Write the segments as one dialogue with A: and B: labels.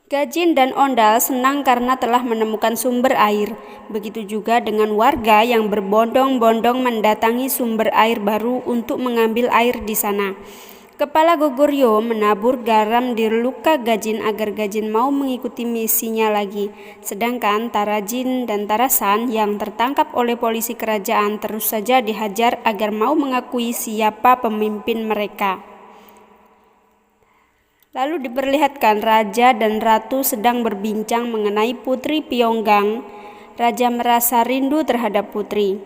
A: Gajin dan Ondal senang karena telah menemukan sumber air. Begitu juga dengan warga yang berbondong-bondong mendatangi sumber air baru untuk mengambil air di sana. Kepala Gogoryo menabur garam di luka Gajin agar Gajin mau mengikuti misinya lagi. Sedangkan Tarajin dan Tarasan yang tertangkap oleh polisi kerajaan terus saja dihajar agar mau mengakui siapa pemimpin mereka. Lalu diperlihatkan raja dan ratu sedang berbincang mengenai putri Pyonggang. Raja merasa rindu terhadap putri.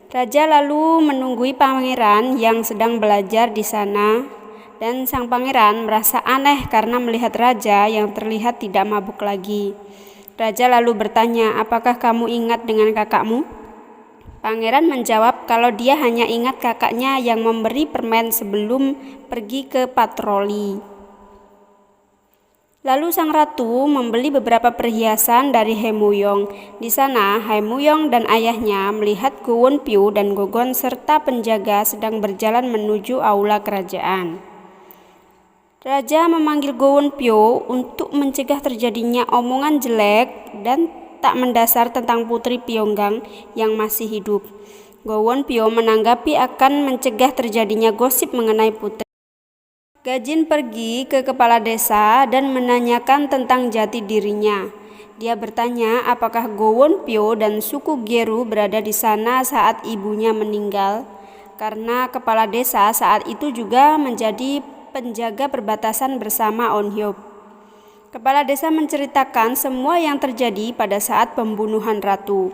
A: Raja lalu menunggui pangeran yang sedang belajar di sana, dan sang pangeran merasa aneh karena melihat raja yang terlihat tidak mabuk lagi. Raja lalu bertanya, "Apakah kamu ingat dengan kakakmu?" Pangeran menjawab kalau dia hanya ingat kakaknya yang memberi permen sebelum pergi ke patroli. Lalu sang ratu membeli beberapa perhiasan dari Haemuyong. Di sana, Haemuyong dan ayahnya melihat Gowonpyo dan Gogon serta penjaga sedang berjalan menuju aula kerajaan. Raja memanggil Gowonpyo untuk mencegah terjadinya omongan jelek dan tak mendasar tentang putri Pyonggang yang masih hidup. Gowonpyo menanggapi akan mencegah terjadinya gosip mengenai putri. Gajin pergi ke kepala desa dan menanyakan tentang jati dirinya. Dia bertanya apakah Gowonpyo dan suku Geru berada di sana saat ibunya meninggal, karena kepala desa saat itu juga menjadi penjaga perbatasan bersama Onhyop. Kepala desa menceritakan semua yang terjadi pada saat pembunuhan ratu.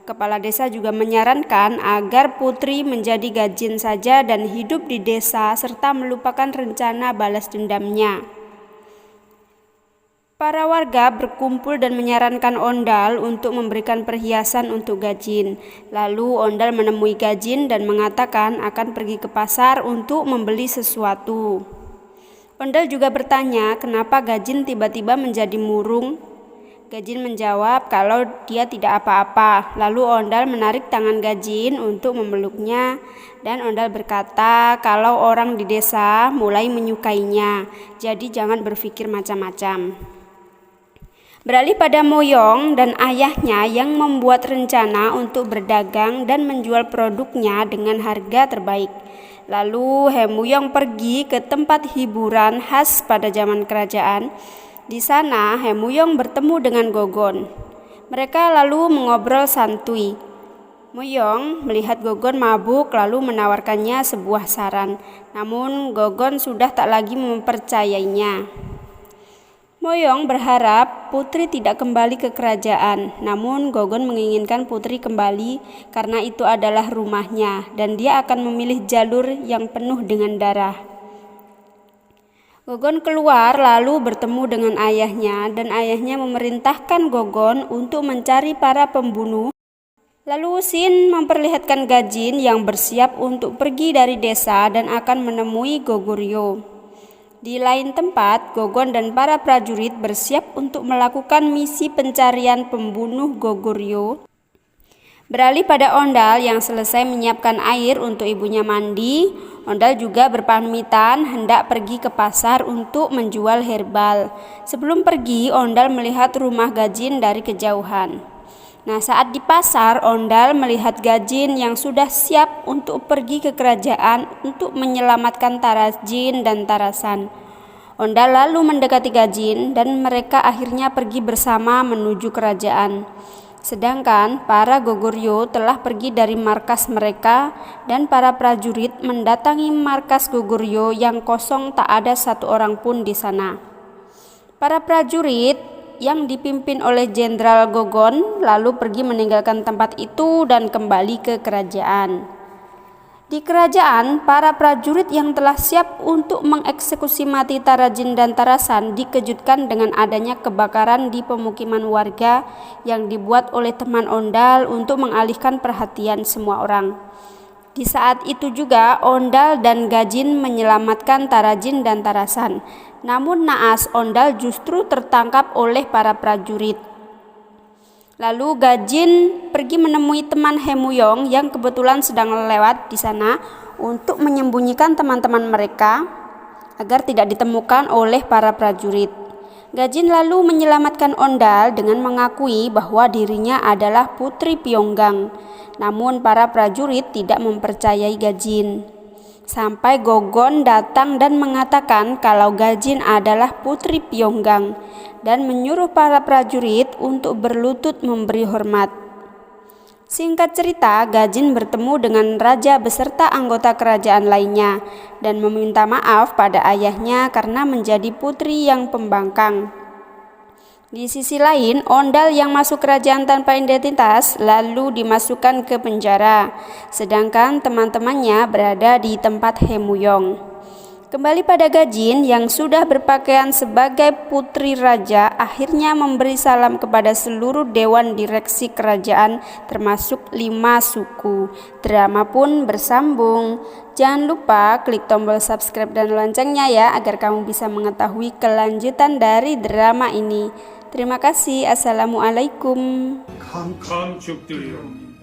A: Kepala desa juga menyarankan agar putri menjadi Gajin saja dan hidup di desa serta melupakan rencana balas dendamnya. Para warga berkumpul dan menyarankan Ondal untuk memberikan perhiasan untuk Gajin. Lalu Ondal menemui Gajin dan mengatakan akan pergi ke pasar untuk membeli sesuatu. Ondal juga bertanya kenapa Gajin tiba-tiba menjadi murung. Gajin menjawab kalau dia tidak apa-apa. Lalu Ondal menarik tangan Gajin untuk memeluknya, dan Ondal berkata kalau orang di desa mulai menyukainya, jadi jangan berpikir macam-macam. Beralih pada Moyong dan ayahnya yang membuat rencana untuk berdagang dan menjual produknya dengan harga terbaik. Lalu Haemuyong pergi ke tempat hiburan khas pada zaman kerajaan. Di sana Haemuyong bertemu dengan Gogon. Mereka lalu mengobrol santuy. Moyong melihat Gogon mabuk lalu menawarkannya sebuah saran. Namun Gogon sudah tak lagi mempercayainya. Moyong berharap putri tidak kembali ke kerajaan. Namun Gogon menginginkan putri kembali karena itu adalah rumahnya dan dia akan memilih jalur yang penuh dengan darah. Gogon keluar lalu bertemu dengan ayahnya dan ayahnya memerintahkan Gogon untuk mencari para pembunuh. Lalu Shin memperlihatkan Gajin yang bersiap untuk pergi dari desa dan akan menemui Gogoryo. Di lain tempat, Gogon dan para prajurit bersiap untuk melakukan misi pencarian pembunuh Gogoryo. Beralih pada Ondal yang selesai menyiapkan air untuk ibunya mandi, Ondal juga berpamitan hendak pergi ke pasar untuk menjual herbal. Sebelum pergi, Ondal melihat rumah Gajin dari kejauhan. Nah, saat di pasar, Ondal melihat Gajin yang sudah siap untuk pergi ke kerajaan untuk menyelamatkan Tarajin dan Tarasan. Ondal lalu mendekati Gajin dan mereka akhirnya pergi bersama menuju kerajaan. Sedangkan para Gogoryo telah pergi dari markas mereka dan para prajurit mendatangi markas Gogoryo yang kosong, tak ada satu orang pun di sana. Para prajurit yang dipimpin oleh Jenderal Gogon lalu pergi meninggalkan tempat itu dan kembali ke kerajaan. Di kerajaan, para prajurit yang telah siap untuk mengeksekusi mati Tarajin dan Tarasan dikejutkan dengan adanya kebakaran di pemukiman warga yang dibuat oleh teman Ondal untuk mengalihkan perhatian semua orang. Di saat itu juga Ondal dan Gajin menyelamatkan Tarajin dan Tarasan. Namun naas Ondal justru tertangkap oleh para prajurit. Lalu Gajin pergi menemui teman Haemuyong yang kebetulan sedang lewat di sana untuk menyembunyikan teman-teman mereka agar tidak ditemukan oleh para prajurit. Gajin lalu menyelamatkan Ondal dengan mengakui bahwa dirinya adalah Putri Pyonggang. Namun para prajurit tidak mempercayai Gajin. Sampai Gogon datang dan mengatakan kalau Gajin adalah Putri Pyonggang dan menyuruh para prajurit untuk berlutut memberi hormat. Singkat cerita, Gajin bertemu dengan raja beserta anggota kerajaan lainnya dan meminta maaf pada ayahnya karena menjadi putri yang pembangkang. Di sisi lain, Ondal yang masuk kerajaan tanpa identitas lalu dimasukkan ke penjara, sedangkan teman-temannya berada di tempat Hemuyong. Kembali pada Gajin yang sudah berpakaian sebagai putri raja, akhirnya memberi salam kepada seluruh dewan direksi kerajaan termasuk 5 suku. Drama pun bersambung. Jangan lupa klik tombol subscribe dan loncengnya ya agar kamu bisa mengetahui kelanjutan dari drama ini. Terima kasih. Assalamualaikum.
B: 감축드려